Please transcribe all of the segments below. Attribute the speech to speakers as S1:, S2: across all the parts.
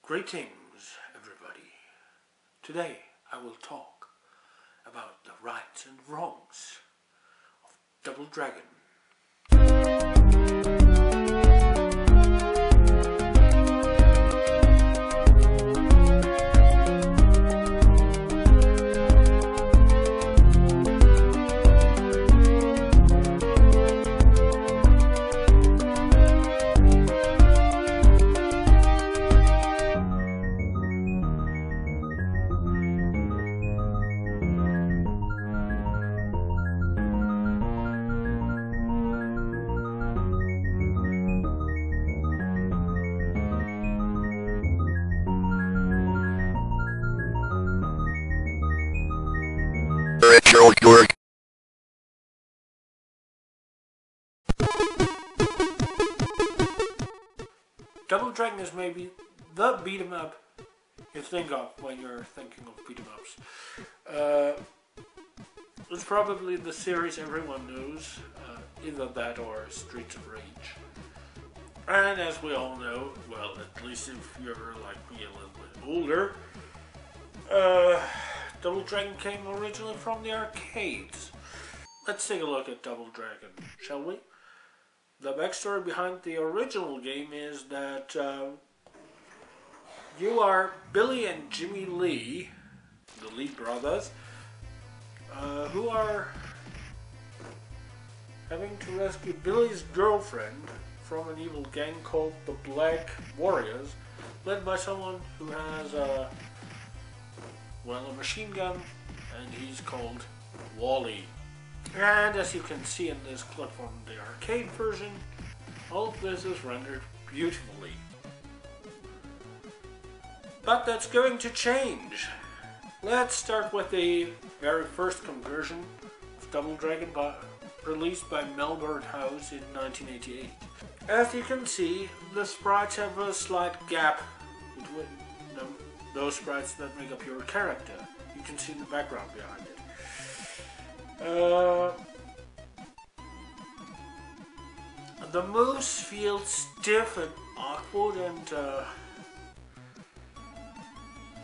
S1: Greetings, everybody. Today I will talk about the rights and wrongs of Double Dragon.
S2: RetroKork.
S1: Double Dragon is maybe the beat-em up you think of when you're thinking of beat-em ups. It's probably the series everyone knows, either that or Streets of Rage. And as we all know, well, at least if you're like me a little bit older, Double Dragon came originally from the arcades. Let's take a look at Double Dragon, shall we? The backstory behind the original game is that you are Billy and Jimmy Lee, the Lee brothers, who are having to rescue Billy's girlfriend from an evil gang called the Black Warriors, led by someone who has a machine gun, and he's called Wally. And as you can see in this clip from the arcade version, all of this is rendered beautifully. But that's going to change. Let's start with the very first conversion of Double Dragon released by Melbourne House in 1988. As you can see, the sprites have a slight gap between them, those sprites that make up your character. You can see the background behind it. The moves feel stiff and awkward, and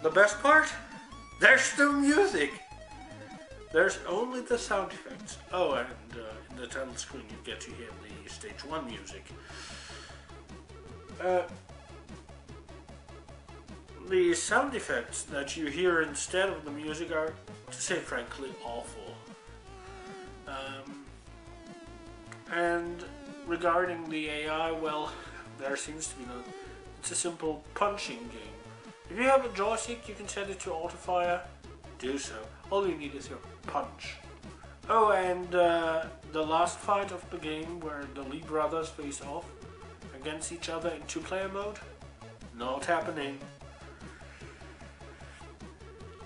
S1: the best part? There's no music! There's only the sound effects. Oh, and in the title screen you get to hear the stage 1 music. The sound effects that you hear instead of the music are, to say frankly, awful. And regarding the AI, well, there seems to be no... It's a simple punching game. If you have a joystick, you can set it to auto-fire. Do so. All you need is your punch. Oh, and the last fight of the game, where the Lee brothers face off against each other in 2-player mode, not happening.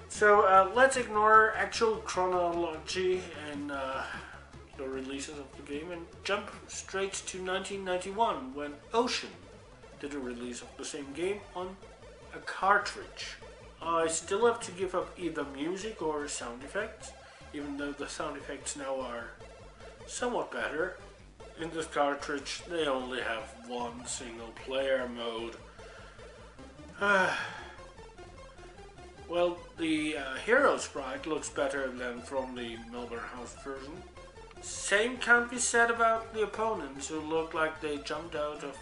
S1: So let's ignore actual chronology and the releases of the game and jump straight to 1991, when Ocean did a release of the same game on a cartridge. I still have to give up either music or sound effects, even though the sound effects now are somewhat better. In this cartridge they only have one single player mode. Well, the hero sprite looks better than from the Melbourne House version. Same can't be said about the opponents, who look like they jumped out of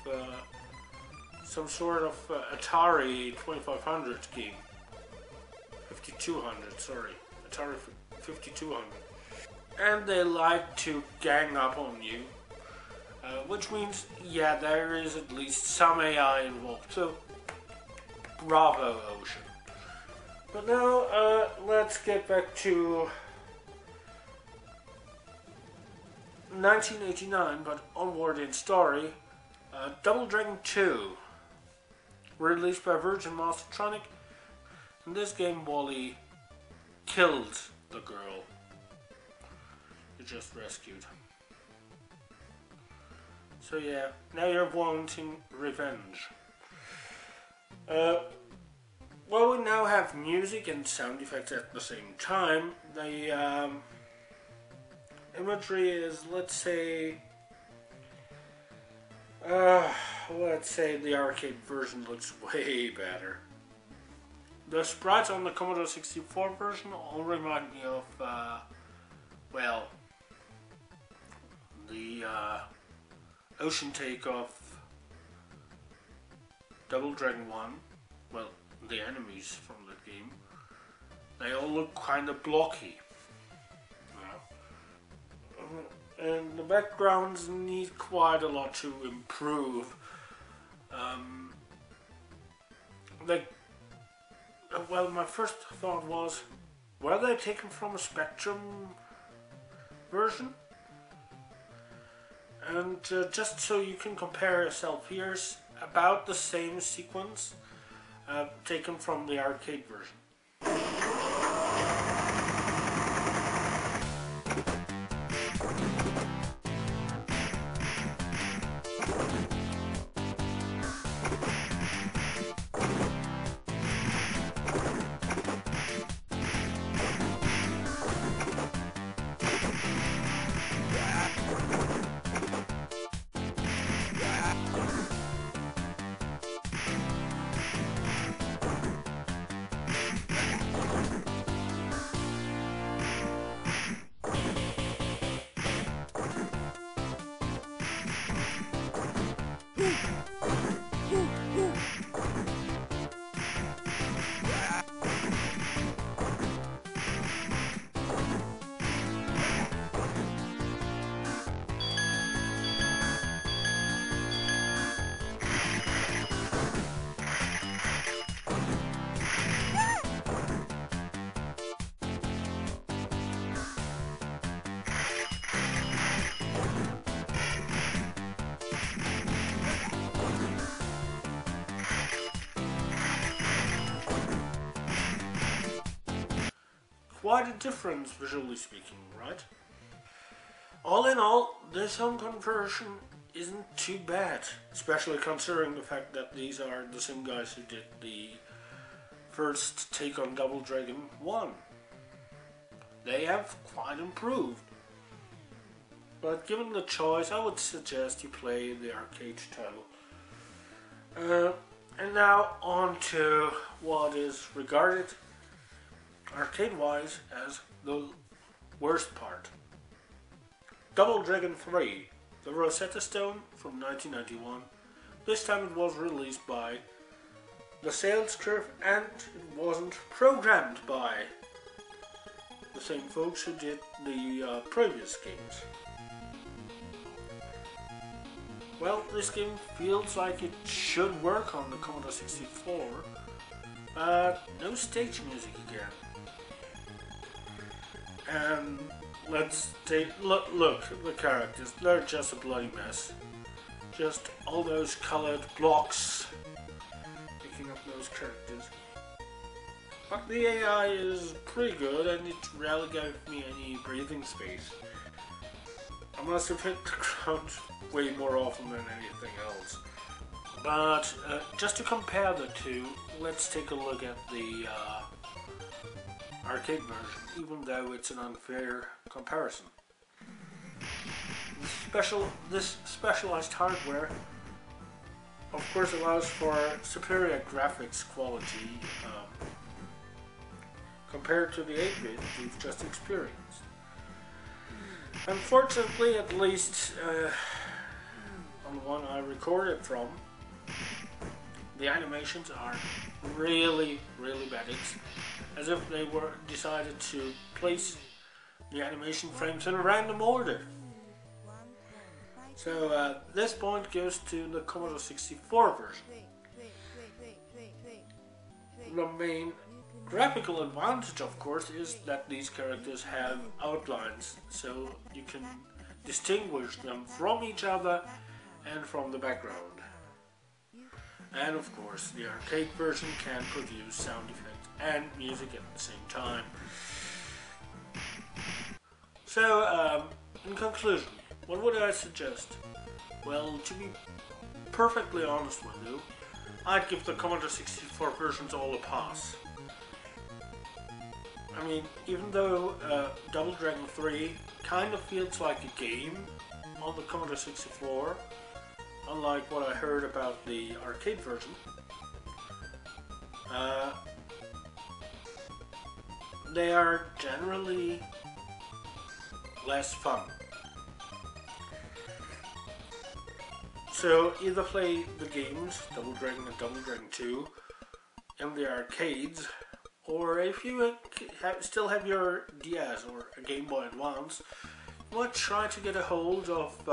S1: some sort of Atari 2500 game. 5200, sorry. Atari 5200. And they like to gang up on you. Which means, yeah, there is at least some AI involved. So, bravo, Ocean. But now, let's get back to 1989, but onward in story. Double Dragon 2, released by Virgin Mastertronic. In this game, Wally killed the girl he just rescued. So yeah, now you're wanting revenge. Well, we now have music and sound effects at the same time. The imagery is, let's say, let's say the arcade version looks way better. The sprites on the Commodore 64 version all remind me of, well, the ocean take of Double Dragon 1. Well, the enemies from the game. They all look kind of blocky. And the backgrounds need quite a lot to improve. Well, my first thought was, were they taken from a Spectrum version? And just so you can compare yourself, here's about the same sequence taken from the arcade version. Quite a difference visually speaking, right? All in all, this home conversion isn't too bad, especially considering the fact that these are the same guys who did the first take on Double Dragon 1. They have quite improved. But given the choice, I would suggest you play the arcade title. And now on to what is regarded arcade-wise as the worst part. Double Dragon 3, the Rosetta Stone from 1991. This time it was released by the Sales Curve and it wasn't programmed by the same folks who did the previous games. Well, this game feels like it should work on the Commodore 64, but no stage music again. And let's take look the characters, they're just a bloody mess. Just all those colored blocks picking up those characters. But the AI is pretty good and it rarely gave me any breathing space. I must have hit the ground way more often than anything else. But just to compare the two, let's take a look at the arcade version, even though it's an unfair comparison. This specialized hardware of course allows for superior graphics quality compared to the 8-bit we've just experienced. Unfortunately, at least on the one I recorded from, the animations are really bad. It's as if they were decided to place the animation frames in a random order. So this point goes to the Commodore 64 version. The main graphical advantage, of course, is that these characters have outlines, so you can distinguish them from each other and from the background. And of course, the arcade version can produce sound effects and music at the same time. So, in conclusion, what would I suggest? Well, to be perfectly honest with you, I'd give the Commodore 64 versions all a pass. I mean, even though Double Dragon 3 kind of feels like a game on the Commodore 64, unlike what I heard about the arcade version, they are generally less fun. So either play the games, Double Dragon and Double Dragon 2, in the arcades, or if you still have your DS or a Game Boy Advance, you might try to get a hold of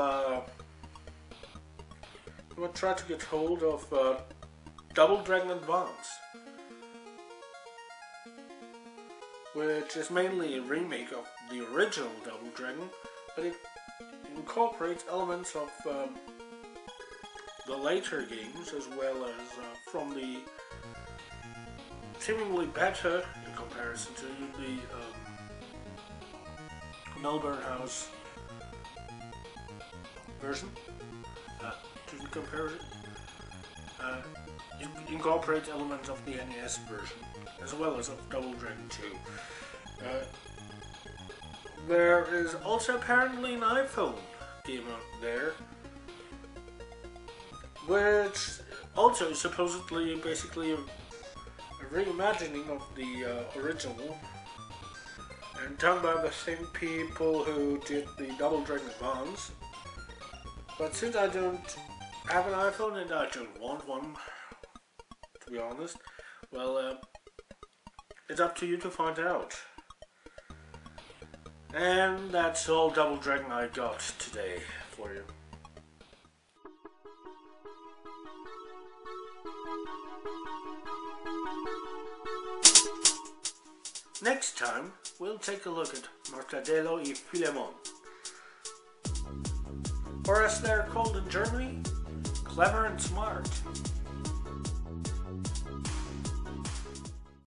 S1: Double Dragon Advance, which is mainly a remake of the original Double Dragon, but it incorporates elements of the later games, as well as from the seemingly better, in comparison to the Melbourne House version. To compare it, incorporates elements of the NES version, as well as of Double Dragon 2. There is also apparently an iPhone game out there, which also is supposedly basically a reimagining of the original, and done by the same people who did the Double Dragon Advance. But since I don't have an iPhone and I don't want one, to be honest, well, it's up to you to find out. And that's all Double Dragon I got today for you. Next time, we'll take a look at Mortadelo y Filemon, or as they're called in Germany, Clever and Smart.